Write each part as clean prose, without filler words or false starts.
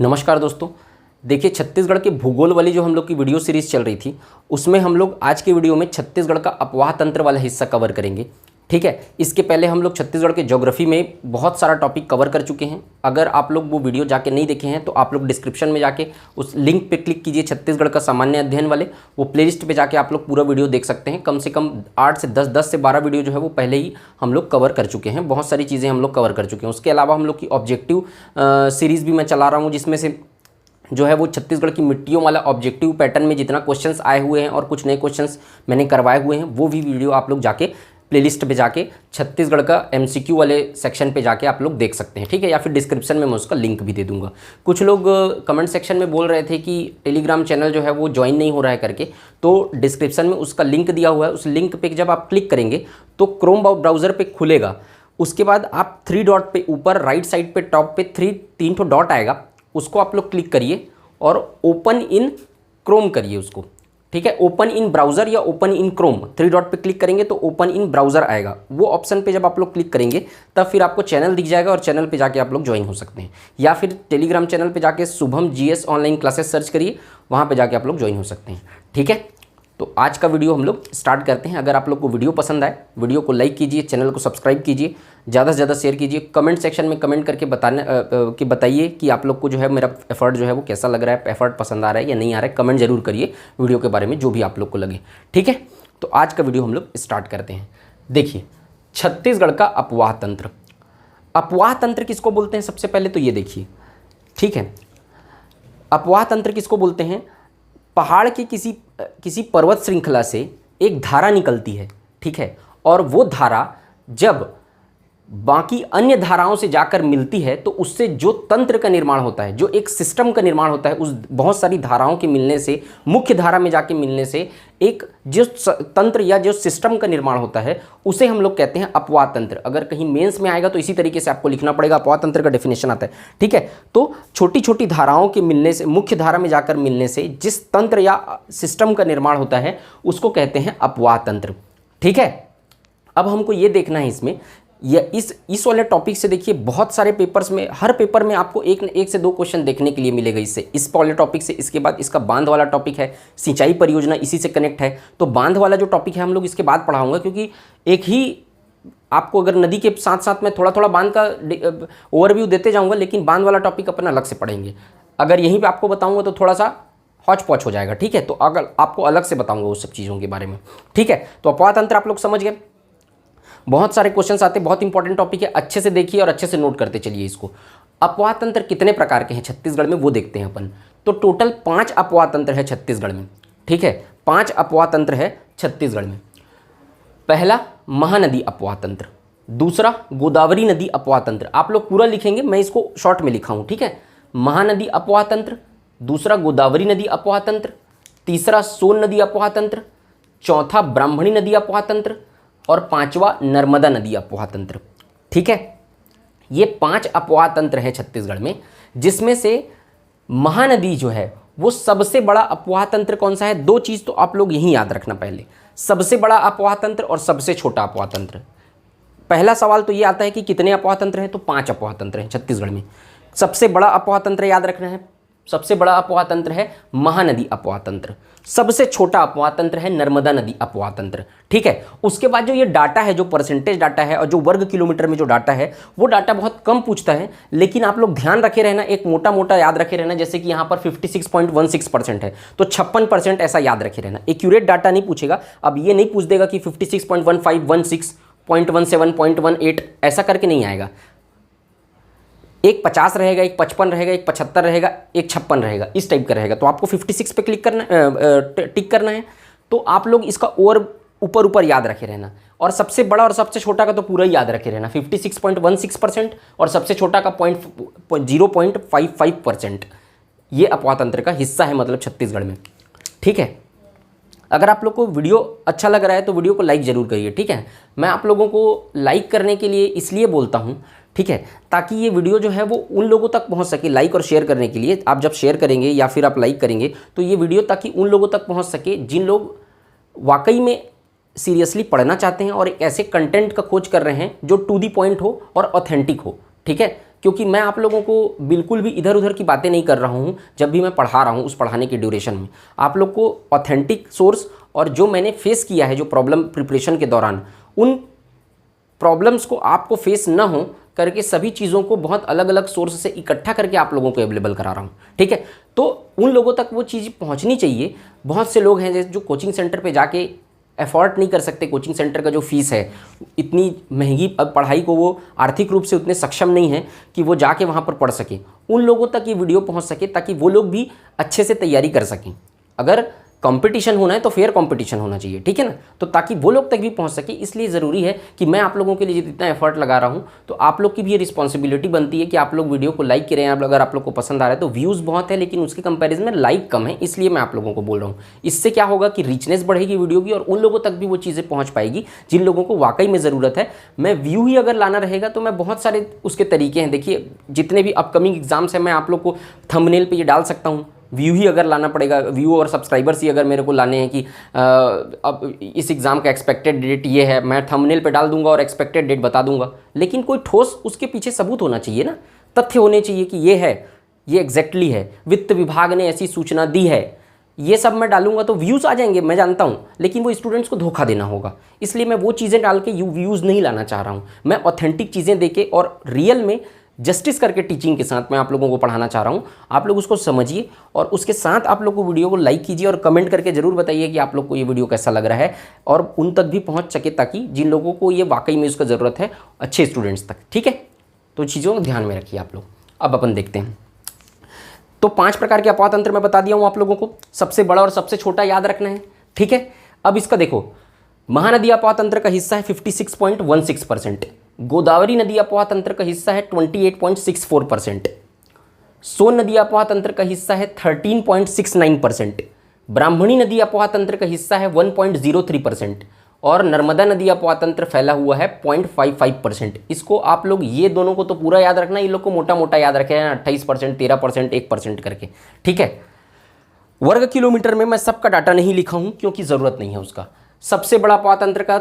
नमस्कार दोस्तों। देखिए, छत्तीसगढ़ के भूगोल वाली जो हम लोग की वीडियो सीरीज़ चल रही थी, उसमें हम लोग आज की वीडियो में छत्तीसगढ़ का अपवाह तंत्र वाला हिस्सा कवर करेंगे। ठीक है, इसके पहले हम लोग छत्तीसगढ़ के ज्योग्राफी में बहुत सारा टॉपिक कवर कर चुके हैं। अगर आप लोग वो वीडियो जाके नहीं देखे हैं तो आप लोग डिस्क्रिप्शन में जाके उस लिंक पे क्लिक कीजिए, छत्तीसगढ़ का सामान्य अध्ययन वाले, वो प्लेलिस्ट पे जाके आप लोग पूरा वीडियो देख सकते हैं। कम से कम 8 से 10 से 12 वीडियो जो है वो पहले ही हम लोग कवर कर चुके हैं। बहुत सारी चीज़ें हम लोग कवर कर चुके हैं। उसके अलावा हम लोग की ऑब्जेक्टिव सीरीज़ भी मैं चला रहा हूँ, जिसमें से जो है वो छत्तीसगढ़ की मिट्टियों वाला ऑब्जेक्टिव पैटर्न में जितना क्वेश्चंस आए हुए हैं और कुछ नए क्वेश्चंस मैंने करवाए हुए हैं, वो भी वीडियो आप लोग जाके प्लेलिस्ट पे जाके छत्तीसगढ़ का एमसीक्यू वाले सेक्शन पे जाके आप लोग देख सकते हैं। ठीक है, या फिर डिस्क्रिप्शन में मैं उसका लिंक भी दे दूंगा। कुछ लोग कमेंट सेक्शन में बोल रहे थे कि टेलीग्राम चैनल जो है वो ज्वाइन नहीं हो रहा है करके, तो डिस्क्रिप्शन में उसका लिंक दिया हुआ है। उस लिंक पे जब आप क्लिक करेंगे तो क्रोम ब्राउज़र पे खुलेगा। उसके बाद आप 3 डॉट पे ऊपर राइट साइड पे टॉप पे 3 ठो डॉट आएगा, उसको आप लोग क्लिक करिए और ओपन इन क्रोम करिए उसको। ठीक है, ओपन इन ब्राउज़र या ओपन इन क्रोम, 3 डॉट पे क्लिक करेंगे तो ओपन इन ब्राउज़र आएगा। वो ऑप्शन पे जब आप लोग क्लिक करेंगे तब फिर आपको चैनल दिख जाएगा और चैनल पे जाके आप लोग ज्वाइन हो सकते हैं। या फिर टेलीग्राम चैनल पे जाके Shubham GS online classes search करिए, वहाँ पे जाके आप लोग ज्वाइन हो सकते हैं। ठीक है, तो आज का वीडियो हम लोग स्टार्ट करते हैं। अगर आप लोग को वीडियो पसंद आए, वीडियो को लाइक कीजिए, चैनल को सब्सक्राइब कीजिए, ज़्यादा से ज़्यादा शेयर कीजिए। कमेंट सेक्शन में कमेंट करके बताइए कि आप लोग को जो है मेरा एफर्ट जो है वो कैसा लग रहा है, एफर्ट पसंद आ रहा है या नहीं आ रहा है। कमेंट जरूर करिए वीडियो के बारे में, जो भी आप लोग को लगे। ठीक है, तो आज का वीडियो हम लोग स्टार्ट करते हैं। देखिए, छत्तीसगढ़ का अपवाह तंत्र। अपवाह तंत्र किसको बोलते हैं सबसे पहले तो ये देखिए। ठीक है, अपवाह तंत्र किसको बोलते हैं? पहाड़ की किसी पर्वत श्रृंखला से एक धारा निकलती है। ठीक है, और वो धारा जब बाकी अन्य धाराओं से जाकर मिलती है तो उससे जो तंत्र का निर्माण होता है, जो एक सिस्टम का निर्माण होता है, उस बहुत सारी धाराओं के मिलने से, मुख्य धारा में जाके मिलने से एक जो तंत्र या जो सिस्टम का निर्माण होता है, उसे हम लोग कहते हैं अपवाह तंत्र। अगर कहीं मेंस में आएगा तो इसी तरीके से आपको लिखना पड़ेगा, अपवाह तंत्र का डेफिनेशन आता है। ठीक है, तो छोटी छोटी धाराओं के मिलने से, मुख्य धारा में जाकर मिलने से जिस तंत्र या सिस्टम का निर्माण होता है उसको कहते हैं अपवाह तंत्र। ठीक है, अब हमको ये देखना है इसमें, या इस वाले टॉपिक से देखिए बहुत सारे पेपर्स में, हर पेपर में आपको एक से दो क्वेश्चन देखने के लिए मिलेगा इससे, इस वाले टॉपिक से। इसके बाद इसका बांध वाला टॉपिक है, सिंचाई परियोजना इसी से कनेक्ट है। तो बांध वाला जो टॉपिक है हम लोग इसके बाद पढ़ाऊंगा, क्योंकि एक ही आपको अगर नदी के साथ साथ में थोड़ा थोड़ा बांध का ओवरव्यू देते जाऊँगा, लेकिन बांध वाला टॉपिक अपन अलग से पढ़ेंगे। अगर यहीं पर आपको बताऊँगा तो थोड़ा सा हौच पौच हो जाएगा। ठीक है, तो अगर आपको अलग से बताऊँगा उस सब चीज़ों के बारे में। ठीक है, तो अपवाह तंत्र आप लोग समझ गए। बहुत सारे क्वेश्चंस आते हैं, बहुत इंपॉर्टेंट टॉपिक है, अच्छे से देखिए और अच्छे से नोट करते चलिए इसको। अपवाह तंत्र कितने प्रकार के हैं छत्तीसगढ़ में वो देखते हैं अपन। तो टोटल 5 अपवाह तंत्र है छत्तीसगढ़ में। ठीक है, 5 अपवाह तंत्र है छत्तीसगढ़ में। पहला महानदी अपवाह तंत्र, दूसरा गोदावरी नदी अपवाह तंत्र। आप लोग पूरा लिखेंगे, मैं इसको शॉर्ट में लिखा हूँ। ठीक है, महानदी अपवाह तंत्र, दूसरा गोदावरी नदी अपवाह तंत्र, तीसरा सोन नदी अपवाह तंत्र, चौथा ब्राह्मणी नदी अपवाह तंत्र और 5वां नर्मदा नदी अपवाह तंत्र। ठीक है, ये 5 अपवाह तंत्र हैं छत्तीसगढ़ में, जिसमें से महानदी जो है वो सबसे बड़ा अपवाह तंत्र कौन सा है? 2 चीज़ तो आप लोग यहीं याद रखना पहले, सबसे बड़ा अपवाह तंत्र और सबसे छोटा अपवाह तंत्र। पहला सवाल तो ये आता है कि कितने अपवाह तंत्र हैं, तो 5 अपवाह तंत्र हैं छत्तीसगढ़ में। सबसे बड़ा अपवाह तंत्र याद रखना है, सबसे बड़ा अपवाह तंत्र है महानदी अपवाह तंत्र, सबसे छोटा अपवाह तंत्र है नर्मदा नदी अपवाह तंत्र। ठीक है, उसके बाद जो ये डाटा है, जो परसेंटेज डाटा है और जो वर्ग किलोमीटर में जो डाटा है, वो डाटा बहुत कम पूछता है, लेकिन आप लोग ध्यान रखे रहना, एक मोटा मोटा याद रखे रहना। जैसे कि यहाँ पर 56.16% है तो 56% ऐसा याद रखे रहना। एक्यूरेट डाटा नहीं पूछेगा। अब ये नहीं पूछ देगा कि 56.15, 16, 0.17, 0.18 ऐसा करके नहीं आएगा। एक 50 रहेगा, एक 55 रहेगा, एक 75 रहेगा, एक 56 रहेगा, इस टाइप का रहेगा। तो आपको 56 पे क्लिक करना, टिक करना है। तो आप लोग इसका और ऊपर याद रखे रहना, और सबसे बड़ा और सबसे छोटा का तो पूरा ही याद रखे रहना। 56.16% और सबसे छोटा का 0.55%। ये अपवाह तंत्र का हिस्सा है, मतलब छत्तीसगढ़ में। ठीक है, अगर आप लोग को वीडियो अच्छा लग रहा है तो वीडियो को लाइक ज़रूर करिए। ठीक है, मैं आप लोगों को लाइक करने के लिए इसलिए बोलता हूँ, ठीक है, ताकि ये वीडियो जो है वो उन लोगों तक पहुंच सके। लाइक और शेयर करने के लिए, आप जब शेयर करेंगे या फिर आप लाइक करेंगे तो ये वीडियो ताकि उन लोगों तक पहुंच सके जिन लोग वाकई में सीरियसली पढ़ना चाहते हैं और एक ऐसे कंटेंट का खोज कर रहे हैं जो टू दी पॉइंट हो और ऑथेंटिक हो। ठीक है, क्योंकि मैं आप लोगों को बिल्कुल भी इधर उधर की बातें नहीं कर रहा हूँ जब भी मैं पढ़ा रहा हूँ उस पढ़ाने के ड्यूरेशन में। आप लोग को ऑथेंटिक सोर्स और जो मैंने फेस किया है जो प्रॉब्लम प्रिपरेशन के दौरान, उन प्रॉब्लम्स को आपको फेस ना हो करके सभी चीज़ों को बहुत अलग अलग सोर्स से इकट्ठा करके आप लोगों को अवेलेबल करा रहा हूँ, ठीक है। तो उन लोगों तक वो चीज़ पहुँचनी चाहिए। बहुत से लोग हैं जो कोचिंग सेंटर पे जाके एफोर्ड नहीं कर सकते, कोचिंग सेंटर का जो फीस है इतनी महंगी, अब पढ़ाई को वो आर्थिक रूप से उतने सक्षम नहीं है कि वो जाके वहाँ पर पढ़ सके। उन लोगों तक ये वीडियो पहुँच सके ताकि वो लोग भी अच्छे से तैयारी कर सकें। अगर कंपटीशन होना है तो फेयर कंपटीशन होना चाहिए, ठीक है ना, तो ताकि वो लोग तक भी पहुंच सके। इसलिए ज़रूरी है कि मैं आप लोगों के लिए जितना एफर्ट लगा रहा हूं, तो आप लोग की भी ये रिस्पॉन्सिबिलिटी बनती है कि आप लोग वीडियो को लाइक करें। अगर आप लोग को पसंद आ रहा है तो व्यूज़ बहुत है लेकिन उसके कंपैरिजन में लाइक कम है, इसलिए मैं आप लोगों को बोल रहा हूँ। इससे क्या होगा कि रिचनेस बढ़ेगी वीडियो की और उन लोगों तक भी वो चीज़ें पहुँच पाएगी जिन लोगों को वाकई में ज़रूरत है। मैं व्यू ही अगर लाना रहेगा तो मैं बहुत सारे उसके तरीके हैं। देखिए जितने भी अपकमिंग एग्जाम्स हैं मैं आप लोग को थंबनेल पे ये डाल सकता हूँ। व्यू ही अगर लाना पड़ेगा, व्यू और सब्सक्राइबर्स ही अगर मेरे को लाने हैं कि अब इस एग्ज़ाम का एक्सपेक्टेड डेट ये है, मैं थंबनेल पे डाल दूंगा और एक्सपेक्टेड डेट बता दूंगा। लेकिन कोई ठोस उसके पीछे सबूत होना चाहिए ना, तथ्य होने चाहिए कि ये है, ये एग्जैक्टली है, वित्त विभाग ने ऐसी सूचना दी है। ये सब मैं डालूंगा तो व्यूज़ आ जाएंगे, मैं जानता हूँ, लेकिन वो स्टूडेंट्स को धोखा देना होगा। इसलिए मैं वो चीज़ें डाल के व्यूज़ नहीं लाना चाह रहा हूँ। मैं ऑथेंटिक चीज़ें देके और रियल में जस्टिस करके टीचिंग के साथ मैं आप लोगों को पढ़ाना चाह रहा हूँ। आप लोग उसको समझिए और उसके साथ आप लोग को वीडियो को लाइक कीजिए और कमेंट करके ज़रूर बताइए कि आप लोग को ये वीडियो कैसा लग रहा है और उन तक भी पहुँच सके ताकि जिन लोगों को ये वाकई में उसका ज़रूरत है, अच्छे स्टूडेंट्स तक, ठीक है। तो चीज़ों को ध्यान में रखिए आप लोग। अब अपन देखते हैं। तो 5 प्रकार के अपवाह तंत्र मैं बता दिया हूँ आप लोगों को, सबसे बड़ा और सबसे छोटा याद रखना है, ठीक है। अब इसका देखो, महानदी अपवाह तंत्र का हिस्सा है 56.16%, गोदावरी नदी अपवाह तंत्र का हिस्सा है 28.64%, सोन नदी अपवाह तंत्र का हिस्सा है 13.69%, ब्राह्मणी नदी अपवाह तंत्र का हिस्सा है 1.03% और नर्मदा नदी अपवाह तंत्र फैला हुआ है 0.55%। इसको आप लोग ये दोनों को तो पूरा याद रखना, ये लोग को मोटा मोटा याद रखे हैं 28%, 13%, 1% करके, ठीक है। वर्ग किलोमीटर में मैं सबका डाटा नहीं लिखा हूँ क्योंकि ज़रूरत नहीं है उसका। सबसे बड़ा अपवाह तंत्र का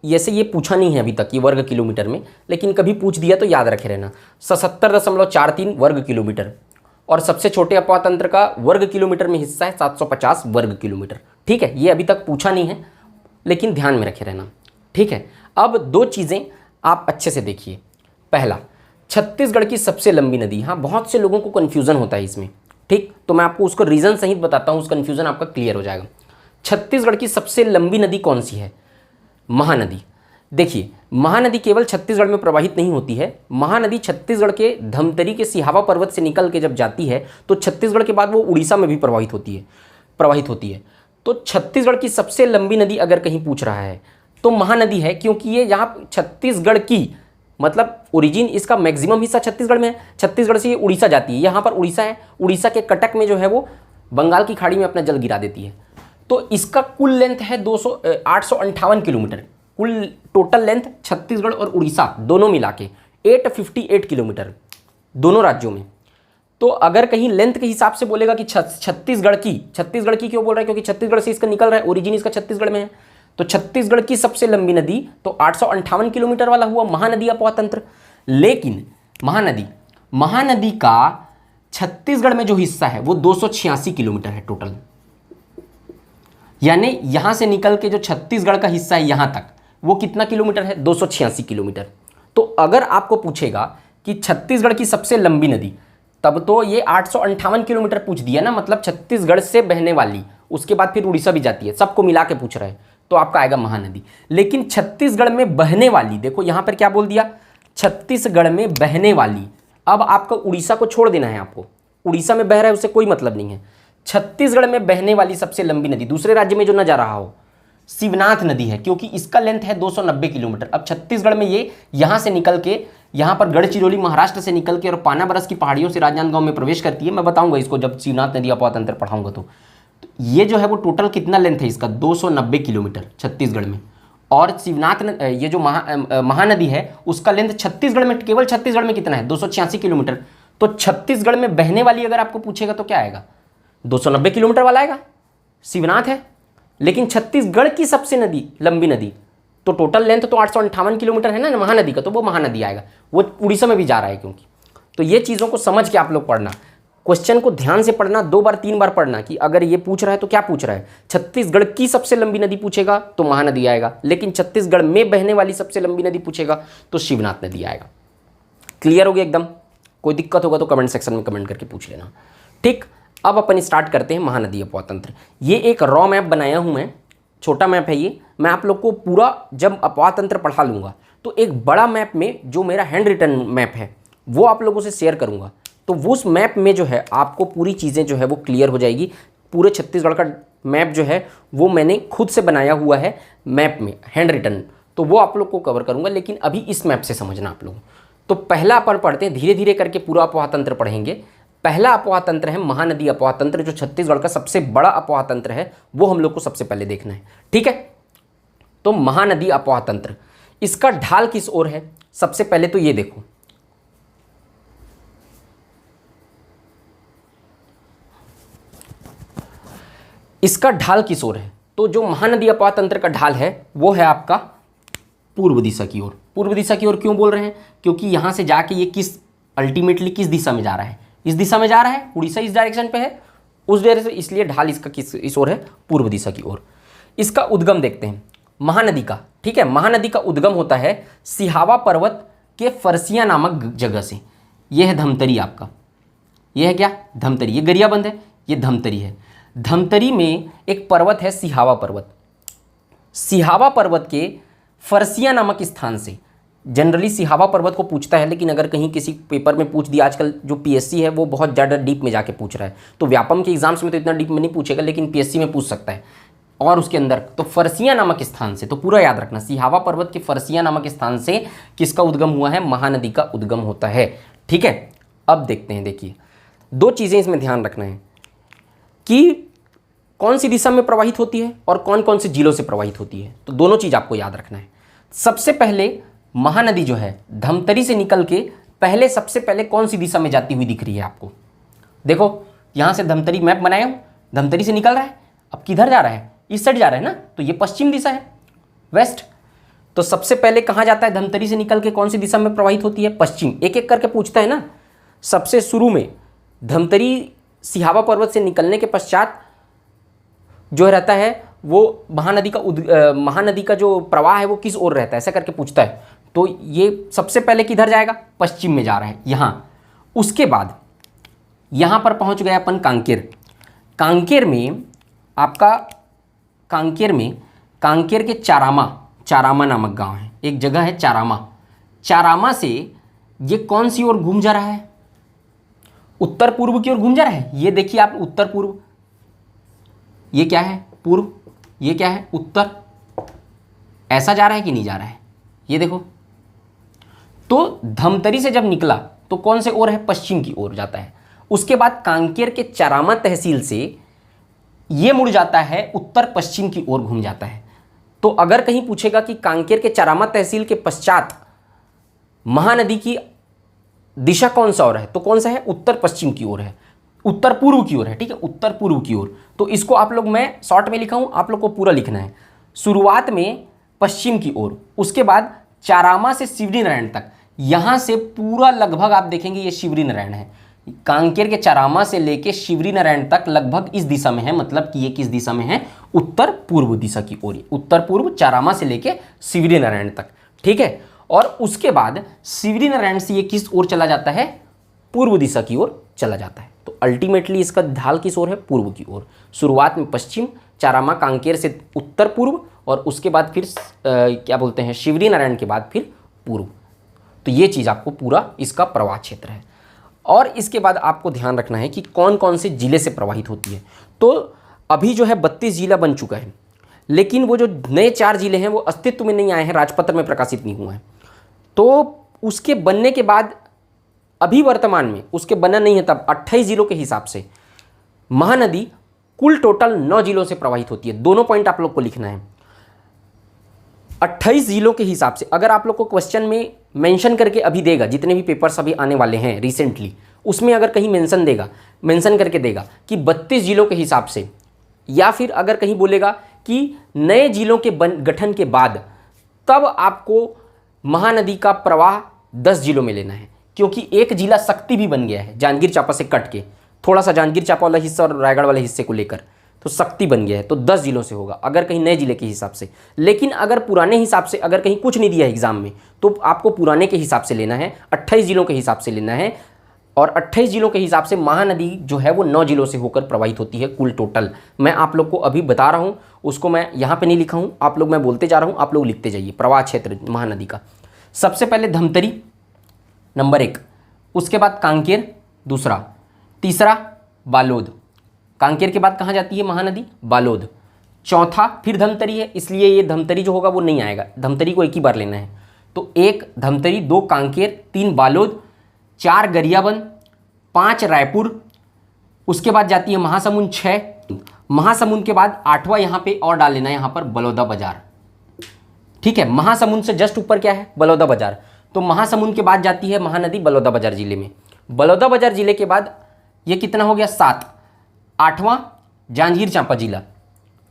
जैसे ये पूछा नहीं है अभी तक ये वर्ग किलोमीटर में, लेकिन कभी पूछ दिया तो याद रखे रहना, 77.43 वर्ग किलोमीटर। और सबसे छोटे अपवाह तंत्र का वर्ग किलोमीटर में हिस्सा है 750 वर्ग किलोमीटर, ठीक है। ये अभी तक पूछा नहीं है लेकिन ध्यान में रखे रहना, ठीक है। अब 2 चीज़ें आप अच्छे से देखिए। पहला, छत्तीसगढ़ की सबसे लंबी नदी, हाँ बहुत से लोगों को कन्फ्यूज़न होता है इसमें, ठीक, तो मैं आपको उसको रीज़न सहित बताता हूँ, उस कन्फ्यूज़न आपका क्लियर हो जाएगा। छत्तीसगढ़ की सबसे लंबी नदी कौन सी है? महानदी। देखिए महानदी केवल छत्तीसगढ़ में प्रवाहित नहीं होती है, महानदी छत्तीसगढ़ के धमतरी के सिहावा पर्वत से निकल के जब जाती है तो छत्तीसगढ़ के बाद वो उड़ीसा में भी प्रवाहित होती है। तो छत्तीसगढ़ की सबसे लंबी नदी अगर कहीं पूछ रहा है तो महानदी है, क्योंकि ये यहाँ छत्तीसगढ़ की मतलब ओरिजिन इसका मैक्सिमम हिस्सा छत्तीसगढ़ में है। छत्तीसगढ़ से ये उड़ीसा जाती है, यहाँ पर उड़ीसा है, उड़ीसा के कटक में जो है वो बंगाल की खाड़ी में अपना जल गिरा देती है। तो इसका कुल लेंथ है 858 किलोमीटर, कुल टोटल लेंथ छत्तीसगढ़ और उड़ीसा दोनों मिला के 858 किलोमीटर दोनों राज्यों में। तो अगर कहीं लेंथ के हिसाब से बोलेगा कि छत्तीसगढ़ की क्यों बोल रहा है, क्योंकि छत्तीसगढ़ से इसका निकल रहा है, ओरिजिन इसका छत्तीसगढ़ में है। तो छत्तीसगढ़ की सबसे लंबी नदी तो 858 किलोमीटर वाला हुआ महानदी अपवाह तंत्र। लेकिन महानदी का छत्तीसगढ़ में जो हिस्सा है वो 286 किलोमीटर है टोटल, यानी यहां से निकल के जो छत्तीसगढ़ का हिस्सा है यहां तक वो कितना किलोमीटर है? 286 किलोमीटर। तो अगर आपको पूछेगा कि छत्तीसगढ़ की सबसे लंबी नदी, तब तो ये 858 किलोमीटर पूछ दिया ना, मतलब छत्तीसगढ़ से बहने वाली, उसके बाद फिर उड़ीसा भी जाती है, सबको मिला के पूछ रहे हैं, तो आपका आएगा महानदी। लेकिन छत्तीसगढ़ में बहने वाली, देखो यहां पर क्या बोल दिया, छत्तीसगढ़ में बहने वाली। अब आपको उड़ीसा को छोड़ देना है, आपको उड़ीसा में बह रहा है उससे कोई मतलब नहीं है। छत्तीसगढ़ में बहने वाली सबसे लंबी नदी दूसरे राज्य में जो न जा रहा हो, शिवनाथ नदी है, क्योंकि इसका लेंथ है 290 किलोमीटर। अब छत्तीसगढ़ में ये यहाँ से निकल के यहाँ पर गढ़चिरौली महाराष्ट्र से निकल के और पानाबरस की पहाड़ियों से राजनांदगांव में प्रवेश करती है। मैं बताऊंगा इसको जब शिवनाथ नदी अपवाह तंत्र पढ़ाऊंगा। तो ये जो है वो टोटल कितना लेंथ है इसका, 290 किलोमीटर छत्तीसगढ़ में। और शिवनाथ ये जो महानदी है उसका लेंथ छत्तीसगढ़ में, केवल छत्तीसगढ़ में कितना है, 286 किलोमीटर। तो छत्तीसगढ़ में बहने वाली अगर आपको पूछेगा तो क्या आएगा, 290 किलोमीटर वाला आएगा, शिवनाथ है। लेकिन छत्तीसगढ़ की सबसे लंबी नदी तो टोटल लेंथ तो 858 किलोमीटर है ना महानदी का, तो वो महानदी आएगा, वो उड़ीसा में भी जा रहा है क्योंकि। तो ये चीज़ों को समझ के आप लोग पढ़ना, क्वेश्चन को ध्यान से पढ़ना, 2 बार 3 बार पढ़ना कि अगर ये पूछ रहा है तो क्या पूछ रहा है। छत्तीसगढ़ की सबसे लंबी नदी पूछेगा तो महानदी आएगा, लेकिन छत्तीसगढ़ में बहने वाली सबसे लंबी नदी पूछेगा तो शिवनाथ नदी आएगा। क्लियर हो गया एकदम? कोई दिक्कत होगा तो कमेंट सेक्शन में कमेंट करके पूछ लेना। ठीक, अब अपन स्टार्ट करते हैं महानदी अपवाह तंत्र। ये एक रॉ मैप बनाया हूँ मैं, छोटा मैप है ये। मैं आप लोग को पूरा जब अपवाह तंत्र पढ़ा लूँगा तो एक बड़ा मैप में जो मेरा हैंड रिटन मैप है वो आप लोगों से शेयर करूँगा। तो वो उस मैप में जो है आपको पूरी चीज़ें जो है वो क्लियर हो जाएगी। पूरे छत्तीसगढ़ का मैप जो है वो मैंने खुद से बनाया हुआ है मैप में, हैंड रिटन, तो वो आप लोग को कवर करूँगा। लेकिन अभी इस मैप से समझना आप लोग। तो पहला अपन पढ़ते हैं, धीरे धीरे करके पूरा अपवाह तंत्र पढ़ेंगे। पहला अपवाह तंत्र है महानदी अपवाह तंत्र, जो छत्तीसगढ़ का सबसे बड़ा अपवाह तंत्र है, वो हम लोग को सबसे पहले देखना है। ठीक है, तो महानदी अपवाह तंत्र, इसका ढाल किस ओर है? सबसे पहले तो ये देखो, इसका ढाल किस ओर है? तो जो महानदी अपवाह तंत्र का ढाल है वो है आपका पूर्व दिशा की ओर। पूर्व दिशा की ओर क्यों बोल रहे हैं? क्योंकि यहां से जाके ये अल्टीमेटली किस दिशा में जा रहा है? इस दिशा में जा रहा है, उड़ीसा इस डायरेक्शन पे है, उस डायरेक्शन, इसलिए ढाल इसका इस ओर है, पूर्व दिशा की ओर। इसका उद्गम देखते हैं महानदी का। ठीक है, महानदी का उद्गम होता है सिहावा पर्वत के फरसिया नामक जगह से। यह है धमतरी आपका, यह है क्या? धमतरी। ये गरियाबंद है, ये धमतरी है। धमतरी में एक पर्वत है सिहावा पर्वत। सिहावा पर्वत के फरसिया नामक स्थान से, जनरली सिहावा पर्वत को पूछता है, लेकिन अगर कहीं किसी पेपर में पूछ दिया, आजकल जो पीएससी है वो बहुत ज़्यादा डीप में जाके पूछ रहा है, तो व्यापम के एग्जाम्स में तो इतना डीप में नहीं पूछेगा, लेकिन पीएससी में पूछ सकता है। और उसके अंदर तो फरसिया नामक स्थान से, तो पूरा याद रखना, सिहावा पर्वत के फरसिया नामक स्थान से किसका उद्गम हुआ है? महानदी का उद्गम होता है। ठीक है, अब देखते हैं। देखिए, 2 चीज़ें इसमें ध्यान रखना है कि कौन सी दिशा में प्रवाहित होती है और कौन कौन से जिलों से प्रवाहित होती है। तो दोनों चीज़ आपको याद रखना है। सबसे पहले महानदी जो है धमतरी से निकल के पहले सबसे पहले कौन सी दिशा में जाती हुई दिख रही है आपको? देखो, यहाँ से धमतरी मैप बनाया हूँ, धमतरी से निकल रहा है, अब किधर जा रहा है? इस साइड जा रहा है ना, तो ये पश्चिम दिशा है, वेस्ट। तो सबसे पहले कहाँ जाता है? धमतरी से निकल के कौन सी दिशा में प्रवाहित होती है? पश्चिम। एक एक करके पूछता है ना। सबसे शुरू में धमतरी सिहावा पर्वत से निकलने के पश्चात जो रहता है वो महानदी का जो प्रवाह है वो किस ओर रहता है, ऐसा करके पूछता है। तो ये सबसे पहले किधर जाएगा? पश्चिम में जा रहा है, यहाँ। उसके बाद यहाँ पर पहुँच गया अपन कांकेर। कांकेर में आपका कांकेर के चारामा नामक गांव है, एक जगह है चारामा से ये कौन सी ओर घूम जा रहा है? उत्तर पूर्व की ओर घूम जा रहा है। ये देखिए आप, उत्तर पूर्व, ये क्या है? पूर्व, ये क्या है? उत्तर। ऐसा जा रहा है कि नहीं जा रहा है? ये देखो। तो धमतरी से जब निकला तो कौन से ओर है? पश्चिम की ओर जाता है। उसके बाद कांकेर के चारामा तहसील से ये मुड़ जाता है, उत्तर पश्चिम की ओर घूम जाता है। तो अगर कहीं पूछेगा कि कांकेर के चारामा तहसील के पश्चात महानदी की दिशा कौन सा ओर है, तो कौन सा है? उत्तर पश्चिम की ओर है, उत्तर पूर्व की ओर है। ठीक है, उत्तर पूर्व की ओर। तो इसको आप लोग, मैं शॉर्ट में लिखा हूं, आप लोग को पूरा लिखना है। शुरुआत में पश्चिम की ओर, उसके बाद चारामा से शिवरीनारायण तक, यहां से पूरा लगभग आप देखेंगे ये शिवरीनारायण है। कांकेर के चारामा से लेके शिवरीनारायण तक लगभग इस दिशा में है, मतलब कि ये किस दिशा में है? उत्तर पूर्व दिशा की ओर। उत्तर पूर्व चारामा से लेके शिवरीनारायण तक। ठीक है, और उसके बाद शिवरीनारायण से ये किस ओर चला जाता है? पूर्व दिशा की ओर चला जाता है। तो अल्टीमेटली इसका ढाल किस ओर है? पूर्व की ओर। शुरुआत में पश्चिम, चारामा कांकेर से उत्तर पूर्व, और उसके बाद फिर क्या बोलते हैं, शिवरीनारायण के बाद फिर पूर्व। तो ये चीज़ आपको पूरा इसका प्रवाह क्षेत्र है। और इसके बाद आपको ध्यान रखना है कि कौन कौन से जिले से प्रवाहित होती है। तो अभी जो है 32 जिला बन चुका है, लेकिन वो जो नए 4 जिले हैं वो अस्तित्व में नहीं आए हैं, राजपत्र में प्रकाशित नहीं हुआ है। तो उसके बनने के बाद अभी वर्तमान में उसके बना नहीं है, तब 28 जिलों के हिसाब से महानदी कुल टोटल 9 जिलों से प्रवाहित होती है। दोनों पॉइंट आप लोग को लिखना है। 28 जिलों के हिसाब से अगर आप लोग को क्वेश्चन में मेंशन करके अभी देगा, जितने भी पेपर्स अभी आने वाले हैं रिसेंटली, उसमें अगर कहीं मेंशन करके देगा कि 32 जिलों के हिसाब से, या फिर अगर कहीं बोलेगा कि नए जिलों के गठन के बाद, तब आपको महानदी का प्रवाह 10 जिलों में लेना है। क्योंकि एक जिला शक्ति भी बन गया है जांजगीर चांपा से कट के, थोड़ा सा जांजगीर चांपा वाला हिस्सा और रायगढ़ वाले हिस्से को लेकर, तो शक्ति बन गया है। तो 10 जिलों से होगा अगर कहीं नए जिले के हिसाब से। लेकिन अगर पुराने हिसाब से अगर कहीं कुछ नहीं दिया है एग्जाम में, तो आपको पुराने के हिसाब से लेना है, 28 जिलों के हिसाब से लेना है। और 28 जिलों के हिसाब से महानदी जो है वो 9 जिलों से होकर प्रवाहित होती है कुल टोटल। मैं आप लोग को अभी बता रहा हूँ, उसको मैं यहाँ पे नहीं लिखा हूँ, आप लोग, मैं बोलते जा रहा हूँ, आप लोग लिखते जाइए। प्रवाह क्षेत्र महानदी का सबसे पहले धमतरी नंबर 1, उसके बाद कांकेर दूसरा, तीसरा बालोद। कांकेर के बाद कहाँ जाती है महानदी? बालोद। चौथा फिर धमतरी है, इसलिए ये धमतरी जो होगा वो नहीं आएगा, धमतरी को एक ही बार लेना है। तो 1 धमतरी, 2 कांकेर, 3 बालोद, 4 गरियाबंद, 5 रायपुर, उसके बाद जाती है महासमुंद 6, महासमुंद के बाद 8वां यहाँ पे और डाल लेना है, यहाँ पर बलौदा बाजार। ठीक है, महासमुंद से जस्ट ऊपर क्या है? बलौदा बाजार। तो महासमुंद के बाद जाती है महानदी बलौदा बाजार जिले में। बलौदा बाजार जिले के बाद ये कितना हो गया? 7, 8वां जांजगीर चांपा जिला,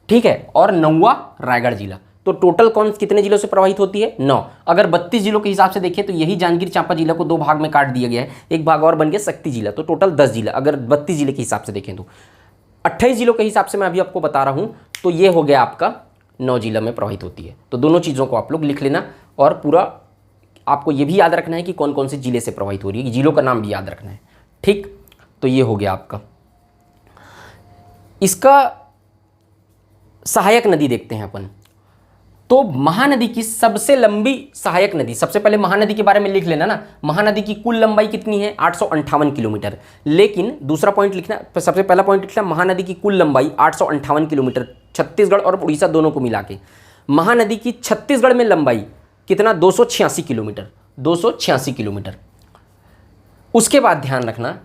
ठीक है, और 9वां रायगढ़ जिला। तो टोटल कौन कितने जिलों से प्रवाहित होती है? 9। अगर 32 जिलों के हिसाब से देखें तो यही जांजगीर चांपा जिला को 2 भाग में काट दिया गया है, एक भाग और बन गया शक्ति जिला। तो टोटल 10 जिला अगर 32 जिले के हिसाब से देखें तो। 28 जिलों के हिसाब से मैं अभी आपको बता रहा हूँ, तो ये हो गया आपका 9 जिला में प्रवाहित होती है। तो दोनों चीज़ों को आप लोग लिख लेना, और पूरा आपको ये भी याद रखना है कि कौन कौन से जिले से प्रवाहित हो रही है, जिलों का नाम भी याद रखना है। ठीक, तो ये हो गया आपका। इसका सहायक नदी देखते हैं अपन। तो महानदी की सबसे लंबी सहायक नदी, सबसे पहले महानदी के बारे में लिख लेना ना। महानदी की कुल लंबाई कितनी है? 858 किलोमीटर। लेकिन दूसरा पॉइंट लिखना, सबसे पहला पॉइंट लिखना, महानदी की कुल लंबाई 858 किलोमीटर, छत्तीसगढ़ और उड़ीसा दोनों को मिला के। महानदी की छत्तीसगढ़ में लंबाई कितना? 286 किलोमीटर, 286 किलोमीटर। उसके बाद ध्यान रखना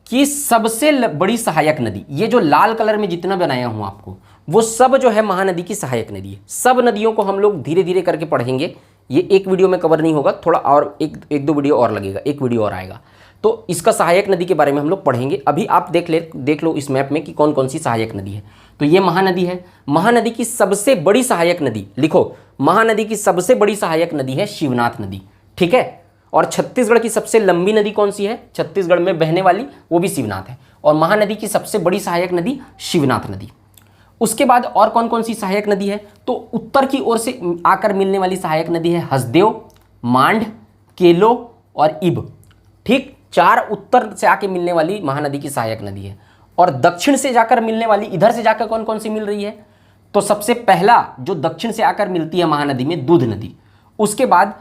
कि सबसे बड़ी सहायक नदी, ये जो लाल कलर में जितना बनाया हूं आपको, वो सब जो है महानदी की सहायक नदी है। सब नदियों को हम लोग धीरे धीरे करके पढ़ेंगे, ये एक वीडियो में कवर नहीं होगा, थोड़ा और एक दो वीडियो और लगेगा, एक वीडियो और आएगा। तो इसका सहायक नदी के बारे में हम लोग पढ़ेंगे। अभी आप देख लो इस मैप में कि कौन कौन सी सहायक नदी है। तो ये महानदी है। महानदी की सबसे बड़ी सहायक नदी लिखो, महानदी की सबसे बड़ी सहायक नदी है शिवनाथ नदी, ठीक है। और छत्तीसगढ़ की सबसे लंबी नदी कौन सी है? छत्तीसगढ़ में बहने वाली, वो भी शिवनाथ है। और महानदी की सबसे बड़ी सहायक नदी शिवनाथ नदी। उसके बाद और कौन कौन सी सहायक नदी है? तो उत्तर की ओर से आकर मिलने वाली सहायक नदी है हसदेव, मांड, केलो और इब। ठीक, 4 उत्तर से आके मिलने वाली महानदी की सहायक नदी है। और दक्षिण से जाकर मिलने वाली, इधर से जाकर कौन कौन सी मिल रही है? तो सबसे पहला जो दक्षिण से आकर मिलती है महानदी में, दूध नदी। उसके बाद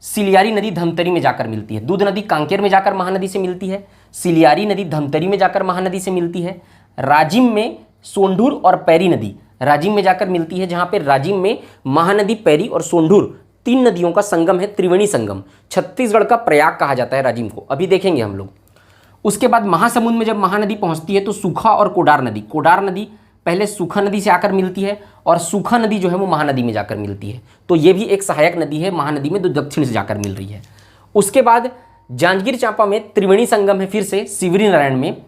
सिलियारी नदी धमतरी में जाकर मिलती है। दूध नदी कांकेर में जाकर महानदी से मिलती है, सिलियारी नदी धमतरी में जाकर महानदी से मिलती है। राजिम में सोंढूर और पैरी नदी राजिम में जाकर मिलती है, जहां पे राजिम में महानदी, पैरी और सोंढूर 3 नदियों का संगम है, त्रिवेणी संगम। छत्तीसगढ़ का प्रयाग कहा जाता है राजिम को, अभी देखेंगे हम लोग। उसके बाद महासमुंद में जब महानदी पहुंचती है तो सूखा और कोडार नदी पहले सूखा नदी से आकर मिलती है, और सूखा नदी जो है वो महानदी में जाकर मिलती है। तो ये भी एक सहायक नदी है महानदी में, जो दक्षिण से जाकर मिल रही है। उसके बाद जांजगीर चांपा में त्रिवेणी संगम है, फिर से शिवरी नारायण में।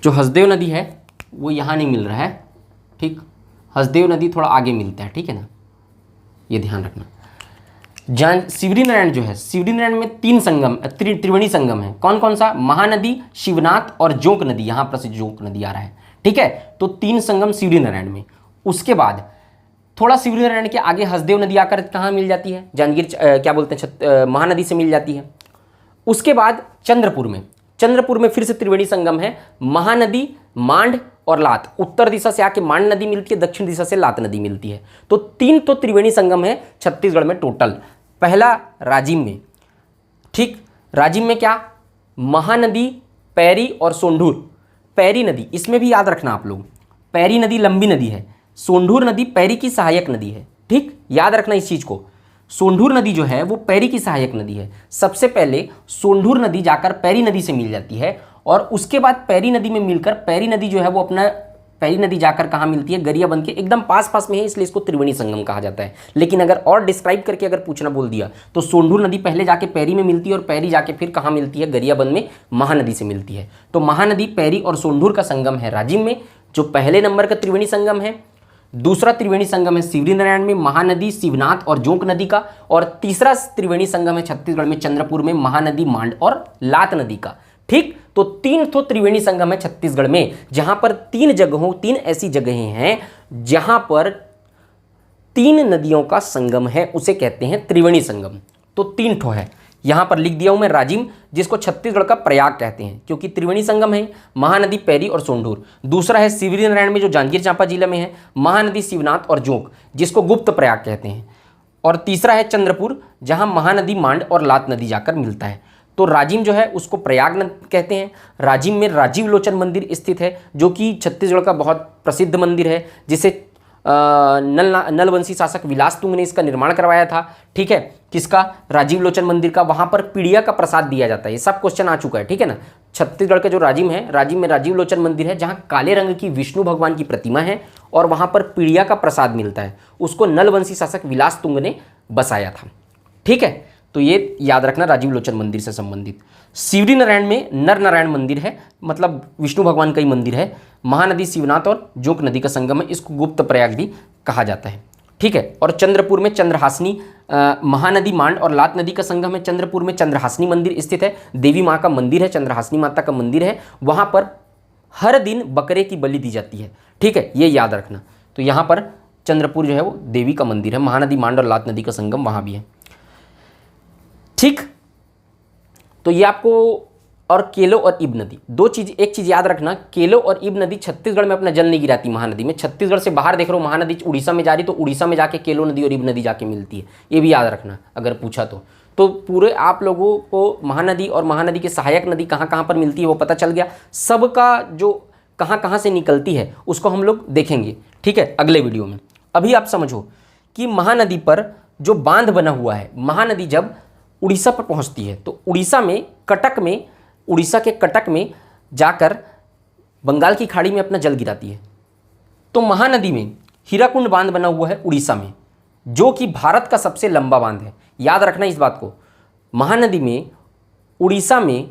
जो हसदेव नदी है वो यहाँ नहीं मिल रहा है, ठीक, हसदेव नदी थोड़ा आगे मिलता है, ठीक है ना, ये ध्यान रखना। शिवरी नारायण जो है, शिवरी नारायण में 3 संगम, त्रिवेणी संगम है। कौन कौन सा? महानदी, शिवनाथ और जोंक नदी। यहाँ पर से जोंक नदी आ रहा है, ठीक है। तो 3 संगम शिवरी नारायण में। उसके बाद थोड़ा शिवरी नारायण के आगे हसदेव नदी आकर कहाँ मिल जाती है? जांजगीर क्या बोलते हैं, महानदी से मिल जाती है। उसके बाद चंद्रपुर में फिर से त्रिवेणी संगम है, महानदी, मांड और लात। उत्तर दिशा से आके मांड नदी मिलती है, दक्षिण दिशा से लात नदी मिलती है। तो 3 तो त्रिवेणी संगम है छत्तीसगढ़ में टोटल। पहला राजिम में, ठीक, राजिम में क्या? महानदी, पैरी और सोंढूर। पैरी नदी, इसमें भी याद रखना आप लोग, पैरी नदी लंबी नदी है, सोंढूर नदी पैरी की सहायक नदी है, ठीक, याद रखना इस चीज को। सोंढूर नदी जो है वो पैरी की सहायक नदी है। सबसे पहले सोंढूर नदी जाकर पैरी नदी से मिल जाती है, और उसके बाद पैरी नदी में मिलकर पैरी नदी जो है वो अपना, पैरी नदी जाकर कहाँ मिलती है? गरियाबंद के एकदम पास में है, इसलिए इसको त्रिवेणी संगम कहा जाता है। लेकिन अगर और डिस्क्राइब करके अगर पूछना बोल दिया तो सोंढूर नदी पहले जाके पैरी में मिलती है, और पैरी जाके फिर कहाँ मिलती है? गरियाबंद में महानदी से मिलती है। तो महानदी, पैरी और सोंढूर का संगम है राजिम में, जो पहले नंबर का त्रिवेणी संगम है। दूसरा त्रिवेणी संगम है शिवरीनारायण में महानदी, शिवनाथ और जोंक नदी का। और तीसरा त्रिवेणी संगम है छत्तीसगढ़ में चंद्रपुर में महानदी, मांड और लात नदी का। ठीक, तो 3 तो त्रिवेणी संगम है छत्तीसगढ़ में, जहां पर 3 ऐसी जगहें हैं जहां पर 3 नदियों का संगम है, उसे कहते हैं त्रिवेणी संगम। तो 3 ठो है, यहां पर लिख दिया हूं मैं राजिम, जिसको छत्तीसगढ़ का प्रयाग कहते हैं क्योंकि त्रिवेणी संगम है, महानदी, पैरी और सोंढूर। दूसरा है शिवरीनारायण में जो जांजगीर चांपा जिला में है, महानदी, शिवनाथ और जोंक, जिसको गुप्त प्रयाग कहते हैं। और तीसरा है चंद्रपुर, जहां महानदी, मांड और लात नदी जाकर मिलता है। तो राजिम जो है उसको प्रयाग कहते हैं। राजिम में राजीव लोचन मंदिर स्थित है, जो कि छत्तीसगढ़ का बहुत प्रसिद्ध मंदिर है, जिसे नलवंशी शासक विलासतुंग ने इसका निर्माण करवाया था। ठीक है, किसका? राजीव लोचन मंदिर का। वहां पर पीड़िया का प्रसाद दिया जाता है, ये सब क्वेश्चन आ चुका है। ठीक है ना। छत्तीसगढ़ का जो राजिम है, राजिम में राजीव लोचन मंदिर है, जहाँ काले रंग की विष्णु भगवान की प्रतिमा है और वहां पर पीड़िया का प्रसाद मिलता है। उसको नलवंशी शासक विलासतुंग ने बसाया था। ठीक है, तो ये याद रखना राजीव लोचन मंदिर से संबंधित। शिवरीनारायण में नर नारायण मंदिर है, मतलब विष्णु भगवान का ही मंदिर है। महानदी, शिवनाथ और जोंक नदी का संगम है, इसको गुप्त प्रयाग भी कहा जाता है। ठीक है, और चंद्रपुर में चंद्रहासनी, महानदी, मांड और लात नदी का संगम है। चंद्रपुर में चंद्रहासनी मंदिर स्थित है, देवी माँ का मंदिर है, चंद्रहासनी माता का मंदिर है। वहाँ पर हर दिन बकरे की बलि दी जाती है। ठीक है, ये याद रखना। तो यहाँ पर चंद्रपुर जो है वो देवी का मंदिर है, महानदी, मांड और लात नदी का संगम वहाँ भी है। ठीक, तो ये आपको, और केलो और इब नदी, एक चीज याद रखना, केलो और इब नदी छत्तीसगढ़ में अपना जल नहीं गिराती महानदी में। छत्तीसगढ़ से बाहर देख रहे हो महानदी उड़ीसा में जा रही, तो उड़ीसा में जाके केलो नदी और इब नदी जाके मिलती है, ये भी याद रखना अगर पूछा तो पूरे आप लोगों को महानदी और महानदी के सहायक नदी कहाँ कहाँ पर मिलती है वो पता चल गया। सबका जो कहाँ कहाँ से निकलती है उसको हम लोग देखेंगे। ठीक है, अगले वीडियो में। अभी आप समझो कि महानदी पर जो बांध बना हुआ है, महानदी जब उड़ीसा पर पहुँचती है तो उड़ीसा के कटक में जाकर बंगाल की खाड़ी में अपना जल गिराती है। तो महानदी में हीराकुंड बांध बना हुआ है उड़ीसा में, जो कि भारत का सबसे लंबा बांध है। याद रखना इस बात को। महानदी में उड़ीसा में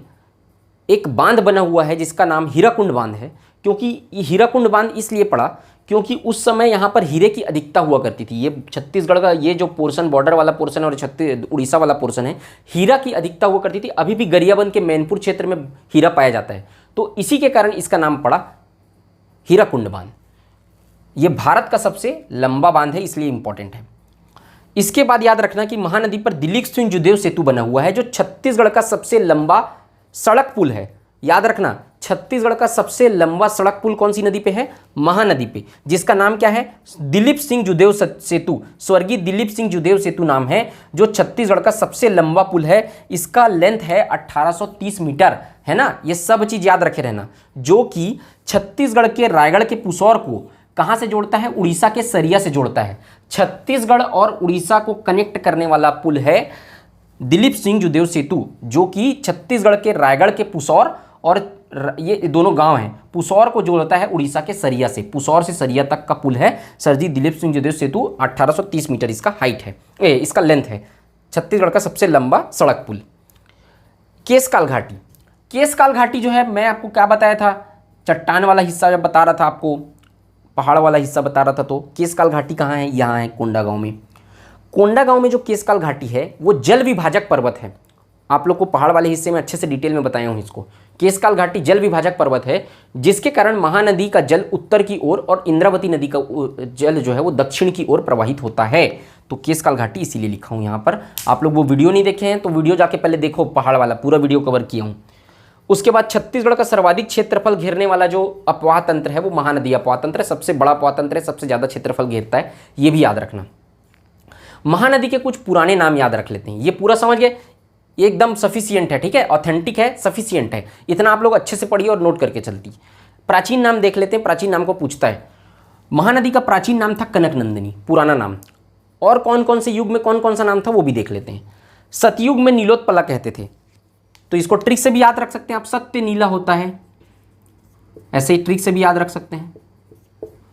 एक बांध बना हुआ है जिसका नाम हीराकुंड बांध है। क्योंकि ये हीराकुंड बांध इसलिए पड़ा क्योंकि उस समय यहाँ पर हीरे की अधिकता हुआ करती थी। ये छत्तीसगढ़ का ये जो पोर्शन, बॉर्डर वाला पोर्शन और उड़ीसा वाला पोर्शन है, हीरा की अधिकता हुआ करती थी। अभी भी गरियाबंद के मैनपुर क्षेत्र में हीरा पाया जाता है, तो इसी के कारण इसका नाम पड़ा हीराकुंड बांध। ये भारत का सबसे लंबा बांध है, इसलिए इंपॉर्टेंट है। इसके बाद याद रखना कि महानदी पर दिलीप सिंह जुदेव सेतु बना हुआ है, जो छत्तीसगढ़ का सबसे लंबा सड़क पुल है। याद रखना, छत्तीसगढ़ का सबसे लंबा सड़क पुल कौन सी नदी पे है? महानदी पे, जिसका नाम क्या है? दिलीप सिंह जुदेव सेतु, स्वर्गीय दिलीप सिंह जुदेव सेतु नाम है, जो छत्तीसगढ़ का सबसे लंबा पुल है। इसका लेंथ है 1830 मीटर, है ना। ये सब चीज याद रखे रहना, जो कि छत्तीसगढ़ के रायगढ़ के पुसौर को कहाँ से जोड़ता है? उड़ीसा के सरिया से जोड़ता है। छत्तीसगढ़ और उड़ीसा को कनेक्ट करने वाला पुल है दिलीप सिंह जुदेव सेतु, जो कि छत्तीसगढ़ के रायगढ़ के पुसौर, और ये दोनों गांव हैं, पुसौर को जोड़ता है उड़ीसा के सरिया से। पुसौर से सरिया तक का पुल है सरजी दिलीप सिंह जुदेव सेतु। 1830 मीटर इसका हाइट है, इसका लेंथ है। छत्तीसगढ़ का सबसे लंबा सड़क पुल। केशकाल घाटी, केशकाल घाटी जो है, मैं आपको क्या बताया था? चट्टान वाला हिस्सा जब बता रहा था आपको, पहाड़ वाला हिस्सा बता रहा था, तो केशकाल घाटी कहाँ है? यहाँ है, कोंडागांव में। कोंडागांव में जो केशकाल घाटी है वो जल विभाजक पर्वत है। आप लोग को पहाड़ वाले हिस्से में अच्छे से डिटेल में बताया हूँ इसको। केशकाल घाटी जल विभाजक पर्वत है, जिसके कारण महानदी का जल उत्तर की ओर और इंद्रावती नदी का जल जो है वो दक्षिण की ओर प्रवाहित होता है। तो केशकाल घाटी इसीलिए लिखा हूँ यहाँ पर। आप लोग वो वीडियो नहीं देखे हैं तो वीडियो जाके पहले देखो, पहाड़ वाला पूरा वीडियो कवर किया हूँ। उसके बाद छत्तीसगढ़ का सर्वाधिक क्षेत्रफल घेरने वाला जो अपवाह तंत्र है वो महानदी अपवाह तंत्र है। सबसे बड़ा अपवाह तंत्र है, सबसे ज़्यादा क्षेत्रफल घेरता है, ये भी याद रखना। महानदी के कुछ पुराने नाम याद रख लेते हैं, ये पूरा समझ गए, ये एकदम सफिशियंट है। ठीक है, ऑथेंटिक है, सफिशियंट है, इतना आप लोग अच्छे से पढ़िए और नोट करके चलती। प्राचीन नाम देख लेते हैं, प्राचीन नाम को पूछता है। महानदी का प्राचीन नाम था कनकनंदिनी, पुराना नाम। और कौन कौन से युग में कौन कौन सा नाम था वो भी देख लेते हैं। सतयुग में नीलोत्पला कहते थे, तो इसको ट्रिक से भी याद रख सकते हैं आप, सत्य नीला होता है, ऐसे ही ट्रिक से भी याद रख सकते हैं,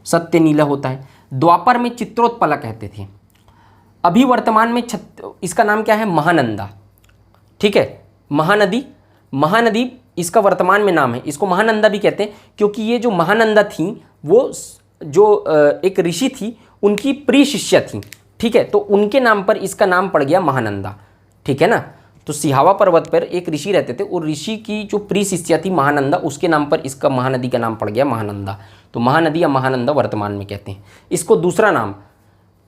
सत्य नीला होता है। द्वापर में चित्रोत्पला कहते थे। अभी वर्तमान में इसका नाम क्या है? महानंदा। ठीक है, महानदी इसका वर्तमान में नाम है, इसको महानंदा भी कहते हैं, क्योंकि ये जो महानंदा थी वो जो एक ऋषि थी उनकी प्रिय शिष्या थी, ठीक है, तो उनके नाम पर इसका नाम पड़ गया महानंदा, ठीक है ना। तो सिहावा पर्वत पर एक ऋषि रहते थे और ऋषि की जो प्रिय शिष्या थी महानंदा, उसके नाम पर इसका महानदी का नाम पड़ गया महानंदा। तो महानदी या महानंदा वर्तमान में कहते हैं इसको। दूसरा नाम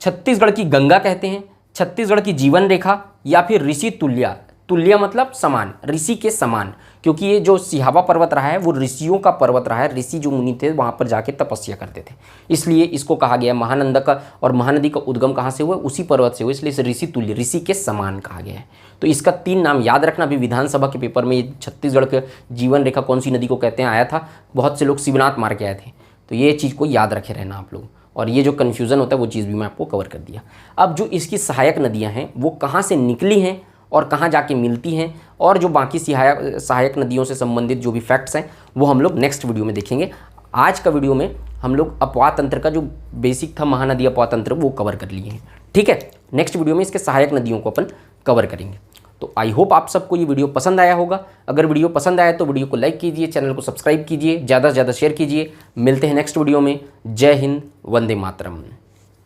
छत्तीसगढ़ की गंगा कहते हैं, छत्तीसगढ़ की जीवन रेखा, या फिर ऋषि तुल्य। तुल्य मतलब समान, ऋषि के समान, क्योंकि ये जो सिहावा पर्वत रहा है वो ऋषियों का पर्वत रहा है। ऋषि जो मुनि थे वहाँ पर जाके तपस्या करते थे, इसलिए इसको कहा गया महानंदा का। और महानदी का उद्गम कहाँ से हुआ? उसी पर्वत से हुआ, इसलिए इसे ऋषि तुल्य, ऋषि के समान कहा गया है। तो इसका 3 नाम याद रखना। अभी विधानसभा के पेपर में छत्तीसगढ़ के जीवन रेखा कौन सी नदी को कहते हैं आया था, बहुत से लोग शिवनाथ मार के आए थे, तो ये चीज़ को याद रखे रहना आप लोग। और ये जो कन्फ्यूज़न होता है वो चीज़ भी मैं आपको कवर कर दिया। अब जो इसकी सहायक नदियाँ हैं वो कहाँ से निकली हैं और कहाँ जाके मिलती हैं, और जो बाकी सहायक नदियों से संबंधित जो भी फैक्ट्स हैं वो हम लोग नेक्स्ट वीडियो में देखेंगे। आज का वीडियो में हम लोग अपवाह तंत्र का जो बेसिक था, महानदी अपवाह तंत्र, वो कवर कर लिए हैं, ठीक है। नेक्स्ट वीडियो में इसके सहायक नदियों को अपन कवर करेंगे। तो आई होप आप सबको ये वीडियो पसंद आया होगा। अगर वीडियो पसंद आया तो वीडियो को लाइक कीजिए, चैनल को सब्सक्राइब कीजिए, ज़्यादा से ज़्यादा शेयर कीजिए। मिलते हैं नेक्स्ट वीडियो में। जय हिंद, वंदे मातरम।